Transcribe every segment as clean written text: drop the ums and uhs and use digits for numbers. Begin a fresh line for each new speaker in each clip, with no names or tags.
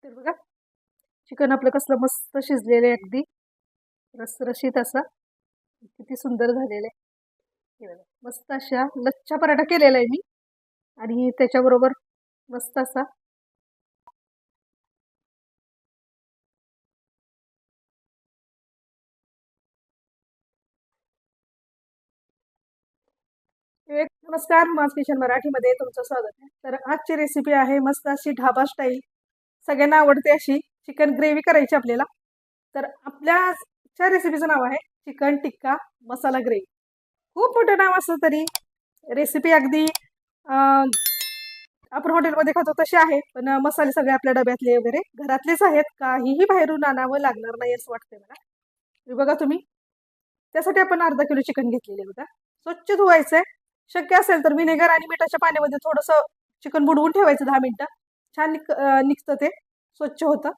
तर बघा चिकन आपलं कसलं मस्त शिजलेलं आहे, अगदी रसरशीत असा किती सुंदर झालेलं आहे. हे बघा मस्त अशा लच्छा पराठा केलेला आहे मी आणि त्याच्याबरोबर मस्त असा एक नमस्कार मास किचन मराठीमध्ये तुमचं स्वागत आहे. तर आजची रेसिपी आहे मस्त अशी ढाबा स्टाईल, सगळ्यांना आवडते अशी चिकन ग्रेव्ही करायची आपल्याला. तर आपल्या रेसिपीचं नाव आहे चिकन टिक्का मसाला ग्रेव्ही. खूप मोठं नाव असलं तरी रेसिपी अगदी आपण हॉटेलमध्ये खातो तसे आहे, पण मसाले सगळे आपल्या डब्यातले वगैरे घरातलेच आहेत, काहीही बाहेरून आणावं लागणार नाही असं वाटतंय मला. हे बघा तुम्ही, त्यासाठी आपण अर्धा किलो चिकन घेतलेले होता. स्वच्छ धुवायचंय, शक्य असेल तर विनेगर आणि मिठाच्या पाण्यामध्ये थोडंसं चिकन बुडवून ठेवायचं 10 मिनिटं. छान निघतं ते, स्वच्छ होतं.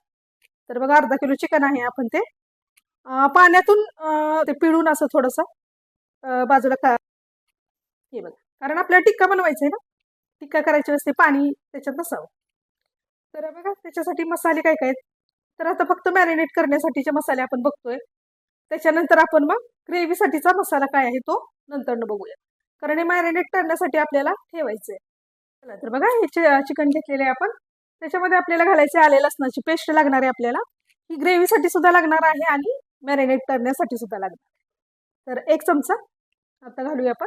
तर बघा अर्धा किलो चिकन आहे, आपण ते पाण्यातून ते पिळून असं थोडंसं बाजूला हे बघा, कारण आपल्याला टिक्का बनवायचा आहे ना, टिक्का करायची वेळेस ते पाणी त्याच्यात नसावं. तर बघा त्याच्यासाठी मसाले काय काय आहेत. तर आता फक्त मॅरिनेट करण्यासाठीचे मसाले आपण बघतोय, त्याच्यानंतर आपण मग ग्रेव्हीसाठीचा मसाला काय आहे तो नंतर बघूया, कारण हे मॅरिनेट करण्यासाठी आपल्याला ठेवायचंय. चला तर बघा हे चिकन घेतलेले आहे आपण, त्याच्यामध्ये आपल्याला घालायचे आले लसणाची पेस्ट लागणार आहे आपल्याला, ही ग्रेव्हीसाठी सुद्धा लागणार आहे आणि मॅरिनेट करण्यासाठी सुद्धा लागणार आहे. तर 1 चमचा आता घालूया आपण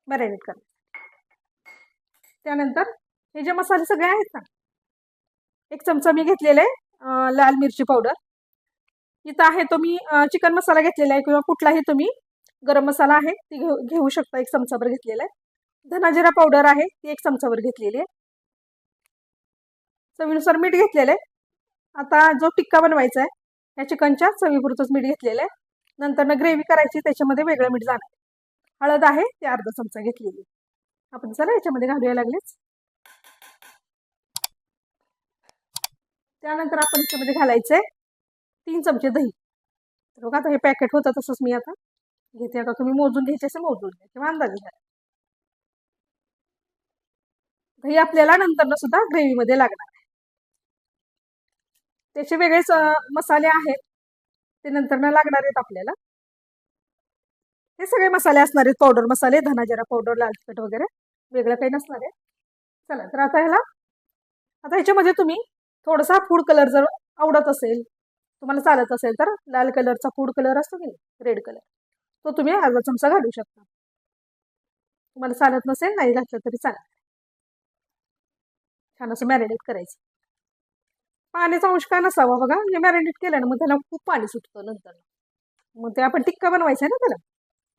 मॅरिनेट करण्यासाठी. त्यानंतर हे जे मसाले सगळे आहेत ना, 1 चमचा मी घेतलेले लाल मिरची पावडर. इथं आहे तो मी चिकन मसाला घेतलेला आहे, किंवा कुठलाही तुम्ही गरम मसाला आहे ती घेऊ शकता. 1 चमचाभर घेतलेला आहे. धना जिरा पावडर आहे ती 1 चमचाभर घेतलेली आहे. चवीनुसार मीठ घेतलेलं आहे. आता जो टिक्का बनवायचा आहे त्या चिकनच्या चवीपुरतंच मीठ घेतलेलं आहे. नंतर ग्रेव्ही करायची, त्याच्यामध्ये वेगळं मीठ जाणार. हळद आहे ती अर्धा चमचा घेतलेली. आपण चला याच्यामध्ये घालूया लागलेच. त्यानंतर आपण याच्यामध्ये घालायचंय 3 चमचे दही. बघा आता हे पॅकेट होतं तसंच मी आता घेते. आता तुम्ही मोजून घ्यायचे असे मोजून घ्या किंवा अंदाजे घ्या. दही आपल्याला नंतर सुद्धा ग्रेव्हीमध्ये लागणार आहे. त्याचे वेगळेच मसाले आहेत, ते नंतर लागणार आहेत आपल्याला. हे सगळे मसाले असणार आहेत, पावडर मसाले, धना जिरा पावडर, लाल तिखट वगैरे, वेगळं काही नसणार आहे. चला तर आता ह्याच्यामध्ये तुम्ही थोडासा फूड कलर जर आवडत असेल, तुम्हाला चालत असेल तर लाल कलरचा फूड कलर असतो की रेड कलर, तो तुम्ही अर्धा चमचा घालू शकता. तुम्हाला चालत नसेल नाही घातलं तरी चालेल. छान असं मॅरिनेट करायचं. पाण्याचा अंश काय नसावा बघा, म्हणजे मॅरिनेट केलं ना मग त्याला खूप पाणी सुटतं नंतर. मग ते आपण टिक्का बनवायचं आहे ना, त्याला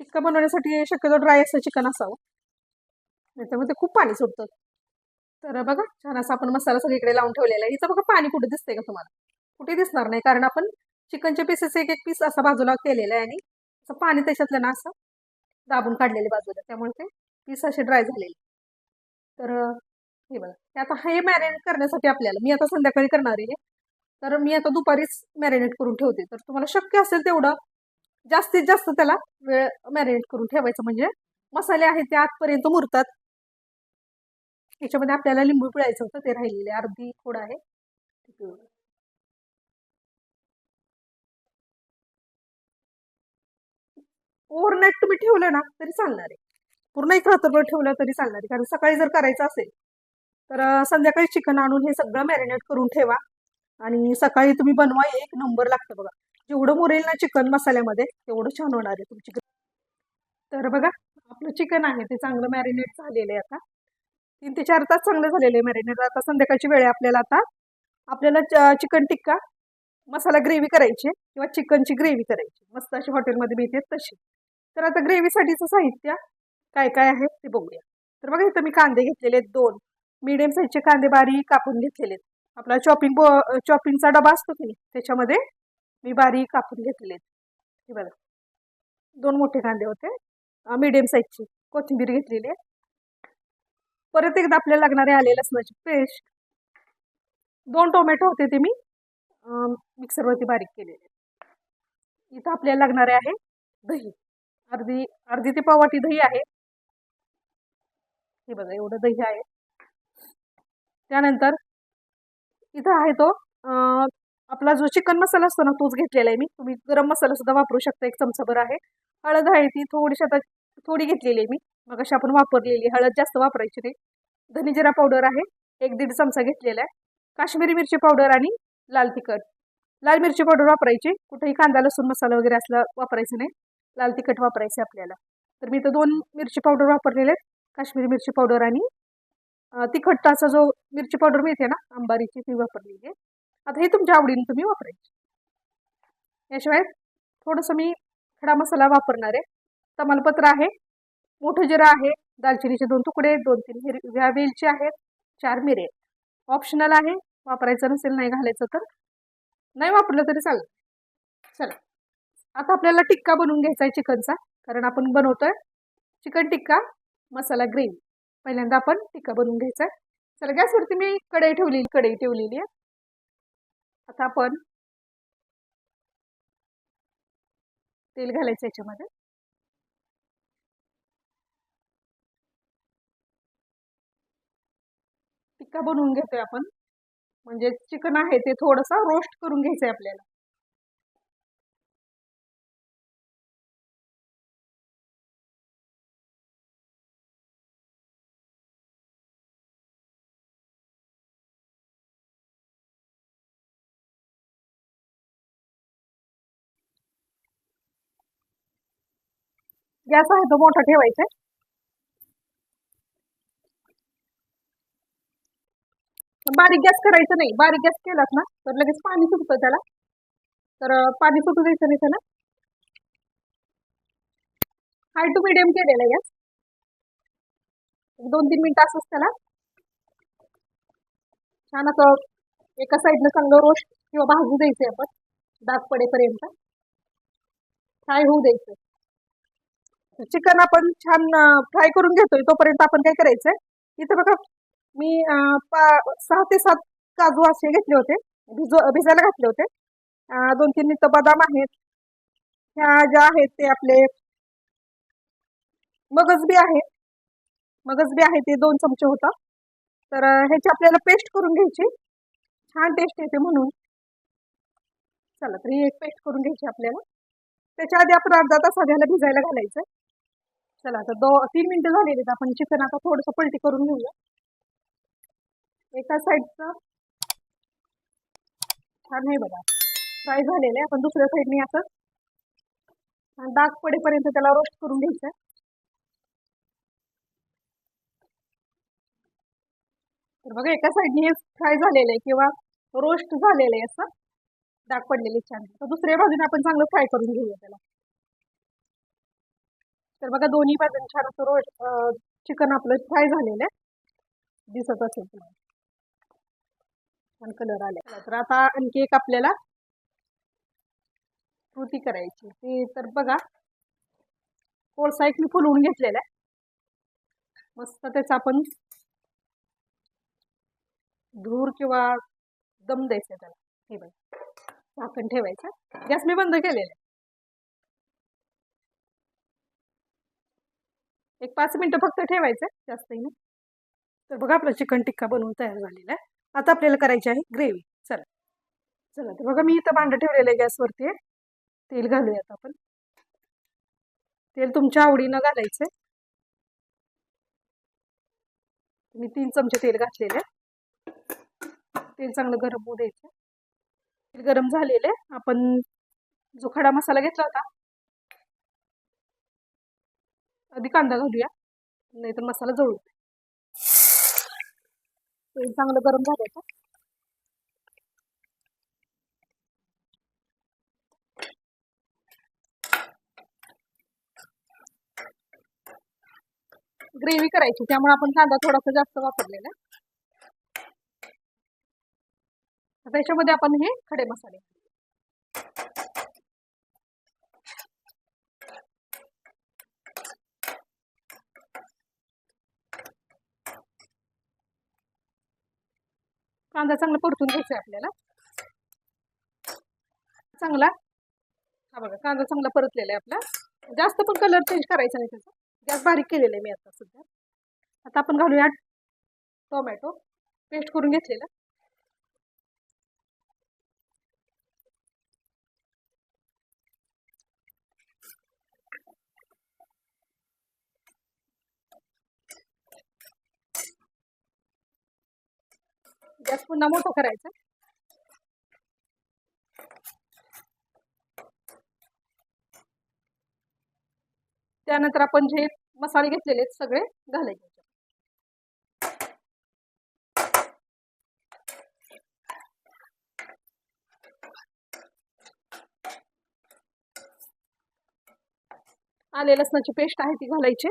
टिक्का बनवण्यासाठी शक्यतो ड्राय असं चिकन असावं, त्याच्यामध्ये खूप पाणी सुटतं. तर बघा छान असा आपण मसाला सगळीकडे लावून ठेवलेला आहे. इथं बघा पाणी कुठे दिसतंय का तुम्हाला? कुठे दिसणार नाही, कारण आपण चिकनचे पीसेस एक एक पीस असा बाजूला केलेला आहे आणि असं पाणी त्याच्यातलं ना असं दाबून काढलेले बाजूला, त्यामुळे ते पीस असे ड्राय झालेले. तर हे बघा ते आता हे मॅरिनेट करण्यासाठी आपल्याला, मी आता संध्याकाळी करणार आहे, तर मी आता दुपारीच मॅरिनेट करून ठेवते. तर तुम्हाला शक्य असेल तेवढं जास्तीत जास्त त्याला वेळ मॅरिनेट करून ठेवायचं, म्हणजे मसाले आहेत ते आतपर्यंत मुरतात. याच्यामध्ये आपल्याला लिंबू पिळायचं होतं, ते राहिलेले अर्धी थोडं आहे. ओव्हरनाईट तुम्ही ठेवलं ना तरी चालणार आहे, पूर्ण 1 रात्रभर ठेवलं तरी चालणार आहे, कारण सकाळी जर करायचं असेल तर संध्याकाळी चिकन आणून हे सगळं मॅरिनेट करून ठेवा आणि सकाळी तुम्ही बनवा. 1 नंबर लागतं बघा. जेवढं मुरेल ना चिकन मसाल्यामध्ये तेवढं छान होणार आहे तुमची. तर बघा आपलं चिकन आहे ते चांगलं मॅरिनेट झालेलं आहे. आता 3 ते 4 तास चांगलं झालेलं आहे मॅरिनेट. आता संध्याकाळची वेळ आहे आपल्याला. आता आपल्याला चिकन टिक्का मसाला ग्रेव्ही करायची किंवा चिकनची ग्रेव्ही करायची, मस्त अशी हॉटेलमध्ये मिळते तशी. तर आता ग्रेव्हीसाठीचं साहित्य काय काय आहे ते बघूया. तर बघा इथं मी कांदे घेतलेले आहेत 2 मीडियम साईजचे कांदे, बारीक कापून घेतलेले आहेत. आपला चॉपिंगचा डबा असतो की नाही त्याच्यामध्ये मी बारीक कापून घेतलेले आहेत. हे बघा 2 मोठे कांदे होते मीडियम साईजची. कोथिंबीर घेतलेली आहे. परत एकदा आपल्याला लागणारे आले लसणाची पेस्ट. 2 टोमॅटो होते ते मी मिक्सरवरती बारीक केलेले. इथं आपल्याला लागणारे आहे दही, अर्धी अर्धी ते पाव वाटी दही आहे. हे बघा एवढं दही आहे. त्यानंतर इथं आहे तो आपला जो चिकन मसाला असतो ना तोच घेतलेला आहे मी. तुम्ही गरम मसाला सुद्धा वापरू शकता, 1 चमचाभर आहे. हळद आहे ती थोडीशी आता थोडी घेतलेली आहे मी, मगाशी आपण वापरलेली. हळद जास्त वापरायची नाही. धने जिरा पावडर आहे 1-1.5 चमचा घेतलेला आहे. काश्मीरी मिरची पावडर आणि लाल तिखट. लाल मिरची पावडर वापरायची, कुठेही कांदा लसूण मसाला वगैरे असला वापरायचं नाही. लाल तिखट वापरायचं आपल्याला. तर मी इथं 2 मिरची पावडर वापरलेले आहेत, काश्मीरी मिरची पावडर आणि तिखटाचा जो मिरची पावडर मिळते ना अंबारीची ती वापरलेली आहे. आता हे तुमच्या आवडीने तुम्ही वापरायचे. याशिवाय थोडंसं मी खडा मसाला वापरणार आहे. तमालपत्र आहे, मोठं जिरं आहे, दालचिनीचे 2 तुकडे, 2-3 हिरव्या वेलची आहेत, 4 मिरे. ऑप्शनल आहे, वापरायचं नसेल नाही घालायचं तर नाही वापरलं तरी चालेल. चला आता आपल्याला टिक्का बनवून घ्यायचा आहे चिकनचा, कारण आपण बनवतोय चिकन टिक्का मसाला ग्रेव्ही. पहिल्यांदा आपण टिक्का बनवून घ्यायचा आहे. चला गॅसवरती मी कढई ठेवलेली आहे. आता आपण तेल घालायचं याच्यामध्ये. टिक्का बनवून घेतोय आपण, म्हणजे चिकन आहे ते थोडंसं रोस्ट करून घ्यायचंय आपल्याला. गॅस आहे तो मोठा ठेवायचा आहे. बारीक गॅस करायचं नाही, बारीक गॅस केलात ना तर लगेच पाणी सुटतं त्याला. तर पाणी सुटू द्यायचं नाही त्याला. हाय टू मिडियम केलेला गॅस. 2-3 मिनिटं असंच त्याला छान असं एका साईडनं चांगलं रोस्ट किंवा भाजू द्यायचंय आपण, डाग पडेपर्यंत फ्राय होऊ द्यायचं. चिकन आपण छान फ्राय करून घेतोय तोपर्यंत आपण काय करायचंय, इथं बघा मी 6 ते 7 काजू असे घेतले होते, भिजायला घातले होते. 2-3 इथं बदाम आहेत. ह्या ज्या आहेत ते आपले मगज बी आहे ते 2 चमचे होता. तर ह्याची आपल्याला पेस्ट करून घ्यायची, छान टेस्ट येते म्हणून. चला तर ही एक पेस्ट करून घ्यायची आपल्याला. त्याच्या आधी आपण अर्धा तास ह्याला भिजायला घालायचं. चला आता 3 मिनिटं झालेली आहेत. आपण चिकन आता थोडंसं पलटी करून घेऊया. एका साईडचं छान आहे बघा फ्राय झालेलं आहे. आपण दुसऱ्या साईडने असं डाग पडेपर्यंत त्याला रोस्ट करून घ्यायचं. तर बघा एका साईडने हे फ्राय झालेलं आहे किंवा रोस्ट झालेलं आहे, असं डाग पडलेले छान. तर दुसऱ्या बाजूने आपण चांगलं फ्राय करून घेऊया त्याला. तर बघा दोन्ही बाजूने छान असं रोस्ट चिकन आपलं फ्राय झालेलं आहे, दिसत असेल तुम्हाला छान कलर आले. तर आता आणखी एक आपल्याला कृती करायची ती, तर बघा कोळसा एक मी फुलवून घेतलेला आहे. मस्त त्याचा आपण धूर किंवा दम द्यायचा त्याला. हे बघा झाकण ठेवायचं. गॅस मी बंद केलेला आहे. एक 5 मिनिटं फक्त ठेवायचं, जास्तही नाही. तर बघा आपलं चिकन टिक्का बनवून तयार झालेला आहे. आता आपल्याला करायची आहे ग्रेव्ही. चला चला तर बघा मी इथं भांडं ठेवलेलं आहे गॅसवरती. तेल घालूयात आपण. तेल तुमच्या आवडीनं घालायचंय. मी 3 चमचे तेल घातलेले. तेल चांगलं गरम होऊ द्यायचं. तेल गरम झालेले आपण जो खडा मसाला घेतला होता, आधी कांदा घालूया नाहीतर मसाला जळू. तेल चांगलं गरम झालं. ग्रेव्ही करायची त्यामुळे आपण कांदा थोडासा जास्त वापरलेला. आता याच्यामध्ये आपण हे खडे मसाले, कांदा चांगला परतून घ्यायचा आपल्याला. चांगला हा बघा कांदा चांगला परतलेला आहे आपला. जास्त पण कलर चेंज करायचा नाही त्याचा. गॅस बारीक केलेला आहे मी आता सध्या. आता आपण घालूया टोमॅटो पेस्ट करून घेतलेला. गॅस पुन्हा मोठा करायचा. त्यानंतर आपण जे मसाले घेतलेले आहेत सगळे घालायचे. आले लसणाची पेस्ट आहे ती घालायची.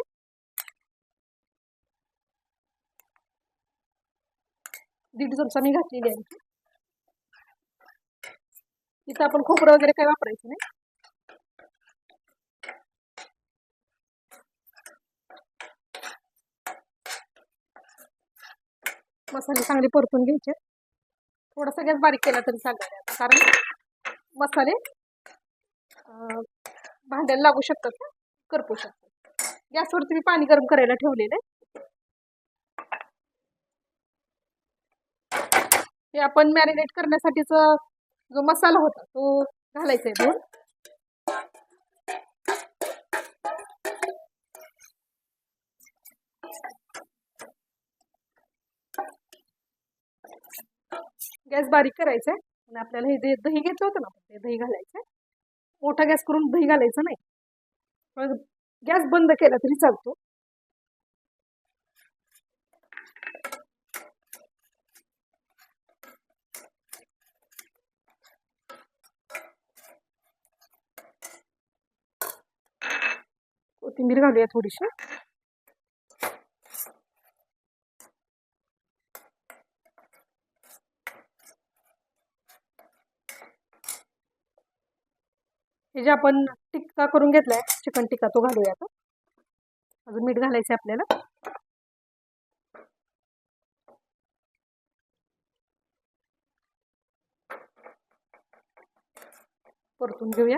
दीड चमचा मी घातलेली आहे. इथं आपण खोबरं वगैरे काही वापरायचं नाही. मसाले चांगले परतून घ्यायचे. थोडासा गॅस बारीक केला तरी चालणार आहे, कारण मसाले भांड्याला लागू शकतात ना, करपू शकतात. गॅसवरती मी पाणी गरम करायला ठेवलेलं आहे. हे आपण मॅरिनेट करण्यासाठीचा जो मसाला होता तो घालायचा आहे. गॅस बारीक करायचा आहे आणि आपल्याला हे जे दही घेतलं होतं ना ते दही घालायचं. मोठा गॅस करून दही घालायचं नाही, पण गॅस बंद केला तरी चालतो. कोथिंबीर घालूया थोडीशी. हे जे आपण टिक्का करून घेतलाय चिकन टिक्का तो घालूया आता. अजून मीठ घालायचं आपल्याला. परतून घेऊया.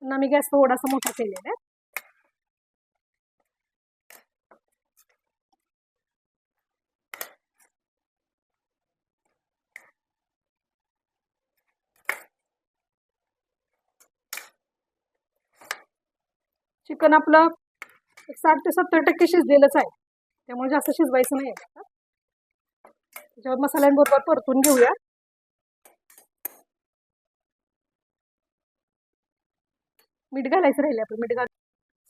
पुन्हा मी गॅस थोडासा मोठा केलेला आहे. चिकन आपलं 60 ते 70% शिजलेलंच आहे, त्यामुळे जास्त शिजवायचं नाही आहे. त्याच्यावर मसाल्यांबरोबर परतून घेऊया. मीठ घालायचं राहिले आपण. मीठ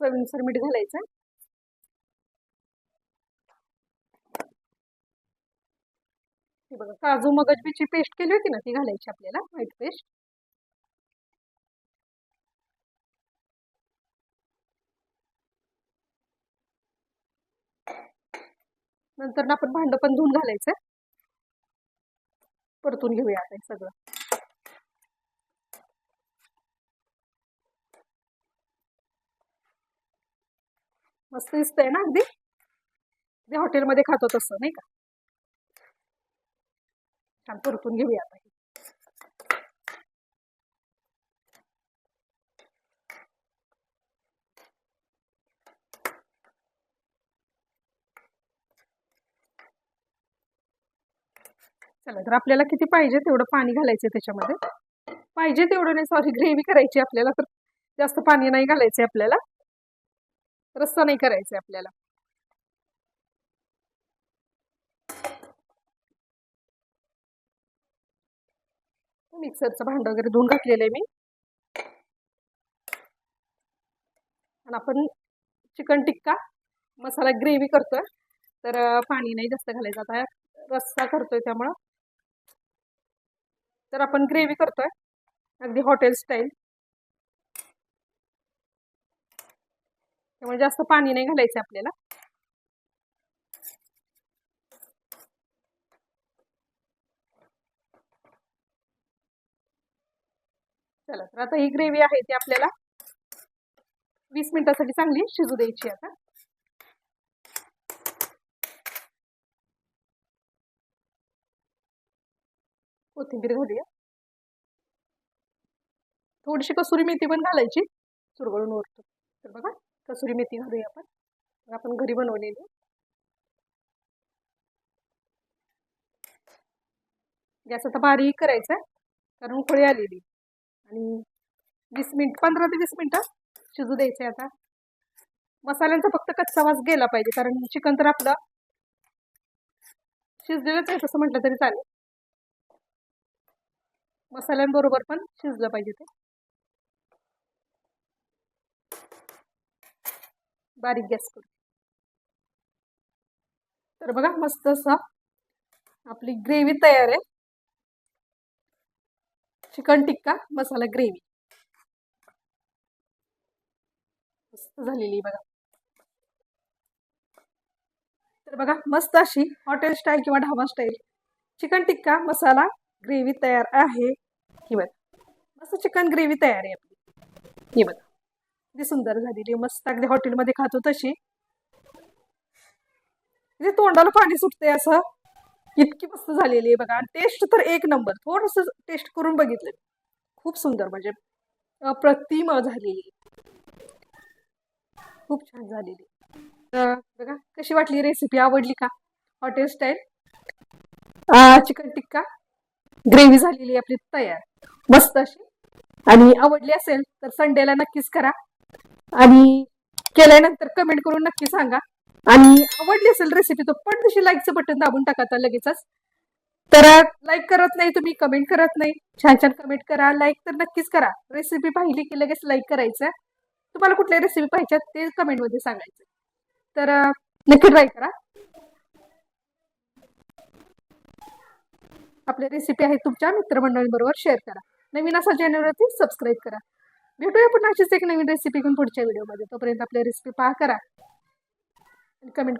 चवीनुसार मीठ घालायचं. हे बघा, काजू मगजबीची पेस्ट केली होती ना ती घालायची आपल्याला, व्हाईट पेस्ट. नंतर आपण भांड पण धुवून घालायचं. परतून घेऊया आता हे सगळं. मस्त दिसतंय ना, अगदी हॉटेलमध्ये खातो तसं नाही का. छान परतून घेऊया आता. चला, तर आपल्याला किती पाहिजे तेवढं पाणी घालायचं त्याच्यामध्ये. पाहिजे तेवढं नाही, सॉरी, ग्रेव्ही करायची आपल्याला, तर जास्त पाणी नाही घालायचं आपल्याला. रस्सा नाही करायचा आपल्याला. मिक्सरचं भांड वगैरे धुवून घातलेलं आहे मी. आणि आपण चिकन टिक्का मसाला ग्रेव्ही करतोय, तर पाणी नाही जास्त घालायचं. आता रस्सा करतोय त्यामुळं, तर आपण ग्रेव्ही करतोय अगदी हॉटेल स्टाईल, त्यामुळे जास्त पाणी नाही घालायचं आपल्याला. चला, तर आता ही ग्रेव्ही आहे ती आपल्याला 20 मिनिटासाठी चांगली शिजू द्यायची. आता कोथिंबीर घालूया. थोडीशी कसुरी मेथी पण घालायची चुरगळून वरतो. तर बघा, कसुरी मेथी घालूया आपण घरी बनवलेली. गॅस आता बारीक करायचा कारण उकळी आलेली. आणि 15 ते 20 मिनिटं शिजू द्यायचे. आता मसाल्यांचा फक्त कच्चा वास गेला पाहिजे, कारण चिकन तर आपलं शिजलेलंच आहे तसं म्हटलं तरी चालेल. मसाल्यांबरोबर पण शिजलं पाहिजे ते. बारीक गॅस करू. तर बघा मस्त असं आपली ग्रेव्ही तयार आहे. चिकन टिक्का मसाला ग्रेव्ही मस्त झालेली बघा. तर बघा मस्त अशी हॉटेल स्टाईल किंवा dhaba style chicken tikka masala gravy तयार आहे. ही बघा मस्त चिकन ग्रेव्ही तयार आहे आपली. ही बघा किती सुंदर झालेली, मस्त अगदी हॉटेलमध्ये खातो तशी. म्हणजे तोंडाला पाणी सुटते असं, इतकी मस्त झालेली आहे बघा. टेस्ट तर एक नंबर. थोडस टेस्ट करून बघितलं, खूप सुंदर म्हणजे अप्रतिम झालेली, खूप छान झालेली. तर बघा कशी वाटली रेसिपी, आवडली का? हॉटेल स्टाईल चिकन टिक्का ग्रेव्ही झालेली आपली तयार मस्त अशी. आणि आवडली असेल तर संडेला नक्कीच करा आणि केल्यानंतर कमेंट करून नक्की सांगा. आणि आवडली असेल रेसिपी तर पण तशी लाईकचं बटन दाबून टाका आता लगेचच. तर लाईक करत नाही तुम्ही, कमेंट करत नाही. छान छान कमेंट करा, लाईक तर नक्कीच करा. रेसिपी पाहिली की लगेच लाईक करायचं. तुम्हाला कुठल्या रेसिपी पाहिजेत ते कमेंटमध्ये सांगायचं. तर नक्की ट्राय करा. आपल्या रेसिपी आहेत तुमच्या मित्रमंडळींबरोबर शेअर करा. नवीन असा चॅनलवरती सबस्क्राईब करा. भेटूया पुन्हा अशीच एक नवीन रेसिपी घेऊन पुढच्या व्हिडिओमध्ये. तोपर्यंत आपल्या रेसिपी पहा करा आणि कमेंट